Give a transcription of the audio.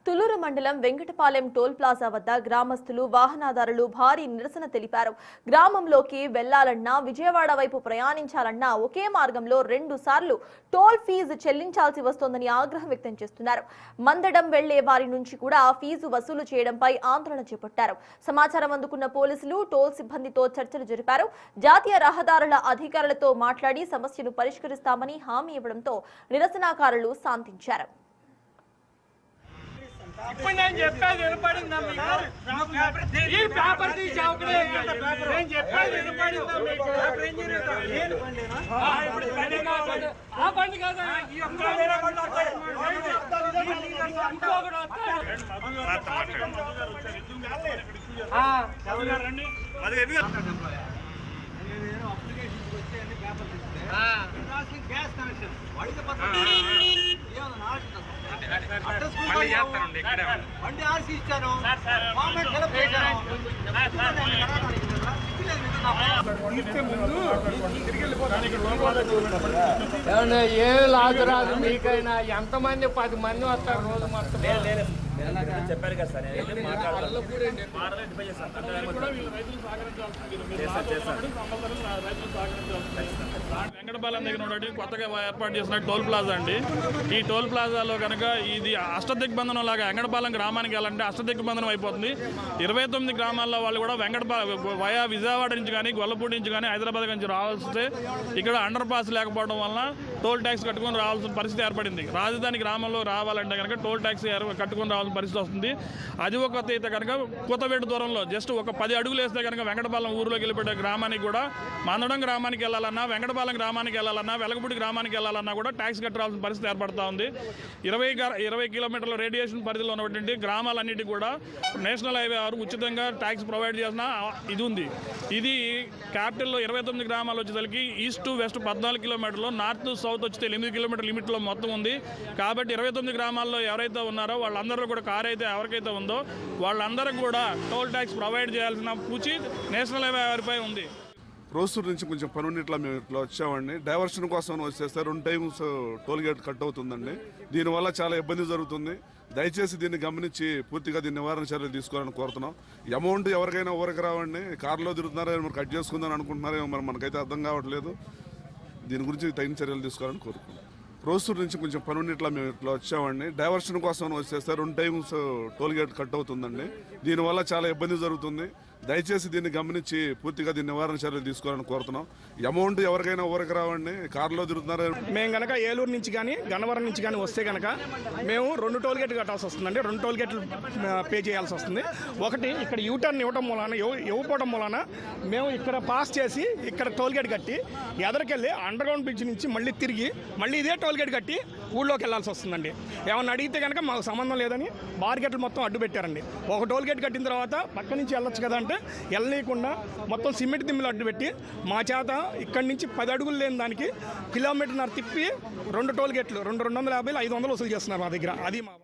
తుళ్లూరు మండలం Venkatapalem toll plaza వద్ద గ్రామస్తులు వాహనదారులు భారీ నిరసన తెలిపారు. గ్రామంలోకి వెళ్లాలన్నా విజయవాడ వైపు ప్రయాణించాలన్నా ఒకే మార్గంలో 2 సార్లు టోల్ ఫీజు చెల్లించాల్సి వస్తోందని ఆగ్రహం వ్యక్తం చేస్తున్నారు. మందడం వెళ్లే వారి నుంచి కూడా ఫీజు వసూలు చేయడంపై ఆందోళన చేపట్టారు. సమాచారం అందుకున్న పోలీసులు టోల్ సిబ్బందితో చర్చలు జరిపారు. జాతీయ రహదారుల అధికారులతో మాట్లాడి సమస్యను పరిష్కరిస్తామని హామీ ఇవ్వడంతో నిరసనకారులు శాంతించారు. ఇప్పుడు నేను చెప్పేది వినపడిందా మీకు? ఈ పేపర్ తీసి అవకలే నేను చెప్పేది వినపడిందా మీకు? ఆ బండి కాదు గ్యాస్ కనెక్షన్ బండి ఆర్సీ ఇచ్చాను. ఏ లాజు రాదు మీకైనా ఎంతమంది 10 మంది వస్తారు రోజు మొత్తం చెప్పారు కదా సార్. వెంకటపాలెం దగ్గర ఉన్నటువంటి కొత్తగా ఏర్పాటు చేసిన టోల్ ప్లాజా అండి. ఈ టోల్ ప్లాజాలో కనుక ఇది అష్టదిగ్బంధనం లాగా వెంకటపాలెం గ్రామానికి వెళ్ళాలంటే అష్టదిగ్బంధనం అయిపోతుంది. 29 గ్రామాల్లో వాళ్ళు కూడా వయా విజయవాడ నుంచి కానీ గొల్లపూడి నుంచి కానీ హైదరాబాద్ నుంచి రావాల్సి ఇక్కడ అండర్ పాస్ లేకపోవడం వలన టోల్ ట్యాక్స్ కట్టుకొని రావాల్సిన పరిస్థితి ఏర్పడింది. రాజధాని గ్రామంలో రావాలంటే కనుక టోల్ ట్యాక్స్ కట్టుకొని రావాల్సిన పరిస్థితి వస్తుంది. అది ఒక తీత కనుక కొత్తవేట దూరంలో జస్ట్ ఒక 10 అడుగులు వేస్తే కనుక వెంకటపాలెం ఊరిలోకి వెళ్ళిపోయే గ్రామానికి కూడా మందడం గ్రామానికి వెళ్ళాలన్నా వెంకటపాలెం గ్రామానికి వెళ్ళాలన్నా వెలగపూడి గ్రామానికి వెళ్ళాలన్నా కూడా ట్యాక్స్ కట్టాల్సిన పరిస్థితి ఏర్పడుతూ ఉంది. 20 కిలోమీటర్ల రేడియేషన్ పరిధిలో ఉన్నటువంటి గ్రామాలన్నిటికీ కూడా నేషనల్ హైవే వారు ఉచితంగా ట్యాక్స్ ప్రొవైడ్ చేసిన ఇది ఉంది. ఇది క్యాపిటల్లో 29 గ్రామాలు వచ్చేసరికి ఈస్ట్ టు వెస్ట్ 14 కిలోమీటర్లు, నార్త్ టు సౌత్ వచ్చి 8 కిలోమీటర్ లిమిట్లో మొత్తం ఉంది. కాబట్టి 29 గ్రామాల్లో ఎవరైతే ఉన్నారో వాళ్ళందరూ కూడా కారు అయితే ఎవరికైతే ఉందో వాళ్ళందరూ కూడా టోల్ ట్యాక్స్ ప్రొవైడ్ చేయాల్సిన పూచి నేషనల్ హైవే వారిపై ఉంది. రోసూరు నుంచి కొంచెం పని ఇట్లా మేము ఇట్లా వచ్చామండి. డైవర్షన్ కోసం వచ్చేస్తే 2 టైమ్స్ టోల్ గేట్ కట్ అవుతుందండి. దీనివల్ల చాలా ఇబ్బంది జరుగుతుంది. దయచేసి దీన్ని గమనించి పూర్తిగా దీన్ని నివారణ చర్యలు తీసుకోవాలని కోరుతున్నాం. అమౌంట్ ఎవరికైనా ఊరికి రావండి, కారులో తిరుగుతున్నారో మరి కట్ చేసుకుందని అనుకుంటున్నారో మరి మనకైతే అర్థం కావట్లేదు. దీని గురించి తగిన చర్యలు తీసుకోవాలని కోరుకుంటున్నాం. రోసూరు నుంచి కొంచెం పని ఇట్లా మేము ఇట్లా వచ్చామండి. డైవర్షన్ కోసం వచ్చేస్తే 2 టైమ్స్ టోల్ గేట్ కట్ అవుతుందండి. దీనివల్ల చాలా ఇబ్బంది జరుగుతుంది. దయచేసి దీన్ని గమనించి పూర్తిగా దీన్ని నివారణ చర్యలు తీసుకోవాలని కోరుతున్నాం. అమౌంట్ ఎవరికైనా ఊరికి రావండి, కారులో తిరుగుతున్నారో. మేము కనుక ఏలూరు నుంచి కానీ గన్నవరం నుంచి కానీ వస్తే కనుక మేము 2 టోల్ గేట్లు కట్టాల్సి వస్తుందండి. 2 టోల్ గేట్లు పే చేయాల్సి వస్తుంది. ఒకటి ఇక్కడ యూటర్న్ ఇవ్వడం మూలాన ఇవ్వకపోవడం మూలాన మేము ఇక్కడ పాస్ చేసి ఇక్కడ టోల్ గేట్ కట్టి ఎదరికెళ్ళి అండర్ గ్రౌండ్ బ్రిడ్జ్ నుంచి మళ్ళీ తిరిగి మళ్ళీ ఇదే టోల్ గేట్ కట్టి ఊళ్ళోకి వెళ్ళాల్సి వస్తుందండి. ఏమన్నా అడిగితే కనుక మాకు సంబంధం లేదని బార్గేట్లు మొత్తం అడ్డు పెట్టారండి. ఒక టోల్ గేట్ కట్టిన తర్వాత పక్క నుంచి వెళ్ళొచ్చు కదా అంటే వెళ్ళనీయకుండా మొత్తం సిమెంట్ దిమ్మలు అడ్డు పెట్టి మా చేత ఇక్కడి నుంచి 10 అడుగులు లేని దానికి కిలోమీటర్న్నర తిప్పి 2 టోల్ గేట్లు 250 500 వసూలు చేస్తున్నారు మా దగ్గర. అది మా